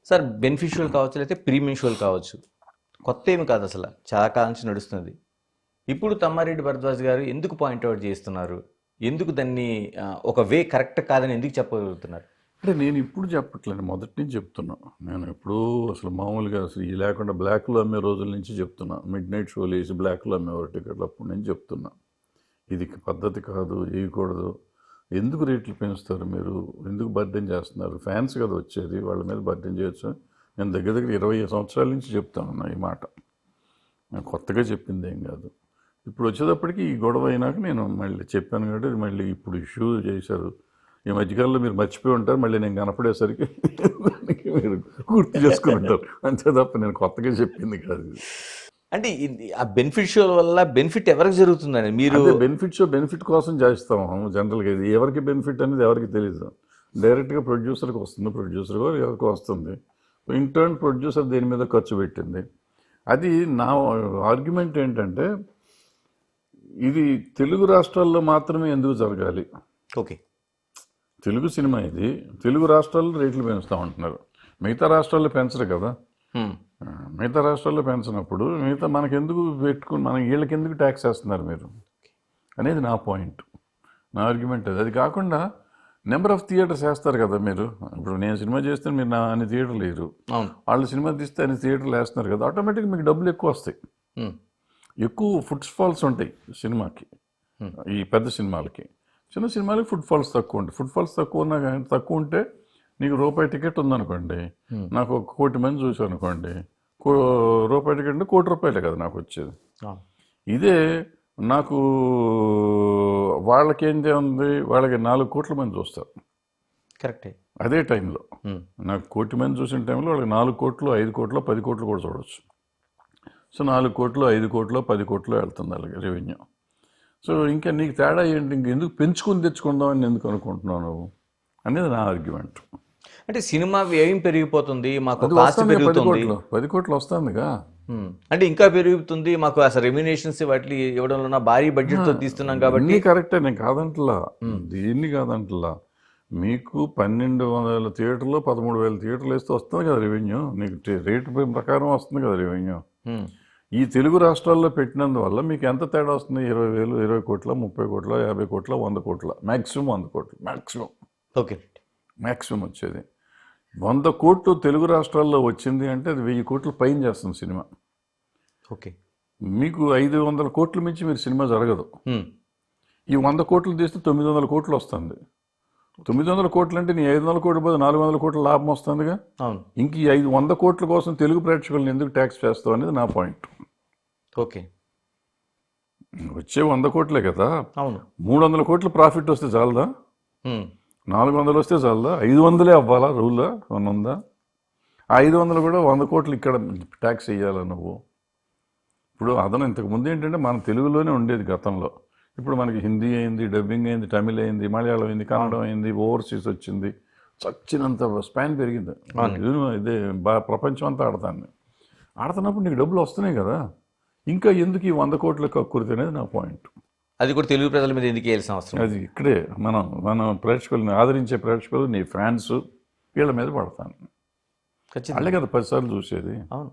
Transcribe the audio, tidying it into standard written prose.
Sir beneficial కావచ్చు, లేకపోతే ప్రీమిన్షియల్ కావచ్చు, కొత్త ఏమి కాదు, అసలు చాలా కాలం నుంచి నడుస్తుంది. ఇప్పుడు తమ్మారెడ్డి భరద్వాజ్ గారు ఎందుకు పాయింట్అవుట్ చేస్తున్నారు? ఎందుకు దాన్ని ఒక వే కరెక్ట్ కాదని ఎందుకు చెప్పగలుగుతున్నారు? అంటే నేను ఇప్పుడు చెప్పట్లేదు, మొదటి నుంచి చెప్తున్నా. నేను ఎప్పుడూ అసలు మామూలుగా అసలు ఈ లేకుండా బ్లాక్లో అమ్మే రోజుల నుంచి చెప్తున్నా. మిడ్ నైట్ షోలు వేసి బ్లాక్లో అమ్మేవారు టికెట్లు, అప్పుడు నేను చెప్తున్నా ఇది పద్ధతి కాదు, వేయకూడదు. ఎందుకు రేట్లు పెంచుతారు మీరు? ఎందుకు బర్డెన్ చేస్తున్నారు? ఫ్యాన్స్ కదా వచ్చేది, వాళ్ళ మీద బర్డెన్ చేయొచ్చు. నేను దగ్గర 20 సంవత్సరాల నుంచి చెప్తాను ఈ మాట. నేను కొత్తగా చెప్పింది ఏం కాదు. ఇప్పుడు వచ్చేటప్పటికి ఈ గొడవ అయినాక నేను మళ్ళీ చెప్పాను కాబట్టి మళ్ళీ ఇప్పుడు ఇష్యూ చేశారు. ఈ మధ్యకాలంలో మీరు మర్చిపోయి ఉంటారు, మళ్ళీ నేను కనపడేసరికి మీరు గుర్తు చేసుకుని ఉంటారు. అంతే తప్ప నేను కొత్తగా చెప్పింది కాదు. అంటే ఆ బెనిఫిషియల్ వల్ల బెనిఫిట్ ఎవరికి జరుగుతుందని మీరు? బెనిఫిట్ కోసం చేస్తాము జనరల్గా. ఇది ఎవరికి బెనిఫిట్ అనేది ఎవరికి తెలియదు. డైరెక్ట్గా ప్రొడ్యూసర్కి వస్తుంది, ప్రొడ్యూసర్ ఎవరికి వస్తుంది. ఇన్ టర్న్ ప్రొడ్యూసర్ దేని మీద ఖర్చు పెట్టింది. అది నా ఆర్గ్యుమెంట్ ఏంటంటే, ఇది తెలుగు రాష్ట్రాల్లో మాత్రమే ఎందుకు జరగాలి? ఓకే, తెలుగు సినిమా ఇది, తెలుగు రాష్ట్రాల్లో రేట్లు పెంచుతూ ఉంటున్నారు, మిగతా రాష్ట్రాల్లో పెంచరు కదా. మిగతా రాష్ట్రాల్లో పెంచినప్పుడు మిగతా మనకెందుకు పెట్టుకుని మన వీళ్ళకి ఎందుకు ట్యాక్స్ వేస్తున్నారు మీరు అనేది నా పాయింట్, నా ఆర్గ్యుమెంట్ అది. అది కాకుండా నెంబర్ ఆఫ్ థియేటర్స్ వేస్తారు కదా మీరు. ఇప్పుడు నేను సినిమా చేస్తే మీరు నా అన్ని థియేటర్లు లేరు, వాళ్ళు సినిమా తీస్తే అన్ని థియేటర్లు వేస్తున్నారు కదా, ఆటోమేటిక్గా మీకు డబ్బులు ఎక్కువ వస్తాయి, ఎక్కువ ఫుడ్ ఫాల్స్ ఉంటాయి సినిమాకి. ఈ పెద్ద సినిమాలకి, చిన్న సినిమాలకి ఫుడ్ ఫాల్స్ తక్కువ ఉంటాయి. ఫుడ్ ఫాల్స్ తక్కువ ఉంటే నీకు రూపాయి టికెట్ ఉందనుకోండి, నాకు 1 కోటి మంది చూసాను అనుకోండి, రూపాయి టికెట్ అంటే 1 కోటి రూపాయలే కదా నాకు వచ్చేది. ఇదే నాకు వాళ్ళకేంటి ఉంది, వాళ్ళకి 4 కోట్ల మంది చూస్తారు కరెక్టే. అదే టైంలో నాకు 1 కోటి మంది చూసిన టైంలో వాళ్ళకి 4 కోట్లు, 5 కోట్లు, 10 కోట్లు కూడా చూడవచ్చు. సో 4 కోట్లు, 5 కోట్లు, 10 కోట్లు వెళ్తుంది వాళ్ళకి రెవెన్యూ. సో ఇంకా నీకు తేడా ఏంటి? ఇంకెందుకు పెంచుకుని తెచ్చుకుందామని ఎందుకు అనుకుంటున్నావు నువ్వు అనేది నా ఆర్గ్యుమెంట్. అంటే సినిమా వ్యయం పెరిగిపోతుంది, మాకు కాస్ట్ పెరుగుతుంది, 10 కోట్లు వస్తుందిగా. అంటే ఇంకా పెరుగుతుంది, మాకు అసలు రెమ్యునేషన్స్ వాటి ఇవ్వడంలో భారీ బడ్జెట్తో తీస్తున్నాం కాబట్టి. కరెక్టే, నేను కాదంటలా, దీన్ని కాదంటలా. మీకు 1200 థియేటర్లు, 13,000 థియేటర్లు వేస్తే వస్తుంది కదా రెవెన్యూ, నీకు రేటు ప్రకారం వస్తుంది కదా రెవెన్యూ. ఈ తెలుగు రాష్ట్రాల్లో పెట్టినందువల్ల మీకు ఎంత తేడా వస్తుంది? 20,000, 20 కోట్ల, 30 కోట్ల, 50 కోట్ల, 100 కోట్ల, మ్యాక్సిమం 100 కోట్లు, మ్యాక్సిమం. ఓకే, మ్యాక్సిమం వచ్చేది 100 కోట్లు తెలుగు రాష్ట్రాల్లో వచ్చింది అంటే అది 1000 కోట్ల పైన చేస్తుంది సినిమా. ఓకే, మీకు 500 కోట్ల మించి మీరు సినిమా జరగదు. ఈ 100 కోట్లు తీస్తే 900 కోట్లు వస్తుంది. 900 కోట్లు అంటే నీ 500 కోట్ల పోతే 400 కోట్ల లాభం వస్తుందిగా. ఇంక ఈ 100 కోట్ల కోసం తెలుగు ప్రేక్షకులను ఎందుకు ట్యాక్స్ చేస్తావు అనేది నా పాయింట్. ఓకే, వచ్చే 100 కోట్లే కదా. అవును, 300 కోట్ల ప్రాఫిట్ వస్తే చాలదా? 400 వస్తే చాలదా? 500 అవ్వాలా? రూల్లా ఏమన్నా ఉందా? 500 కూడా 100 కోట్లు ఇక్కడ ట్యాక్స్ వేయాలా నువ్వు? ఇప్పుడు అదనం ఇంతకుముందు ఏంటంటే మన తెలుగులోనే ఉండేది గతంలో. ఇప్పుడు మనకి హిందీ అయింది, డబ్బింగ్ అయింది, తమిళ్ అయింది, మలయాళం అయింది, కన్నడం అయింది, ఓవర్సీస్ వచ్చింది, చచ్చినంత స్పాన్ పెరిగింది. ఇదే ప్రపంచం అంతా ఆడుతున్నప్పుడు నీకు డబ్బులు వస్తున్నాయి కదా, ఇంకా ఎందుకు ఈ 100 కోట్ల కక్కుర్తి అనేది నా పాయింట్. అది కూడా తెలుగు ప్రజల మీద ఎందుకు వేయాల్సిన అవసరం? అది ఇక్కడే మన ప్రేక్షకుల్ని ఆదరించే ప్రేక్షకులు, నీ ఫ్యాన్స్, వీళ్ళ మీద పడతాను. ఖచ్చితంగా వాళ్ళే కదా 10 సార్లు చూసేది. అవును.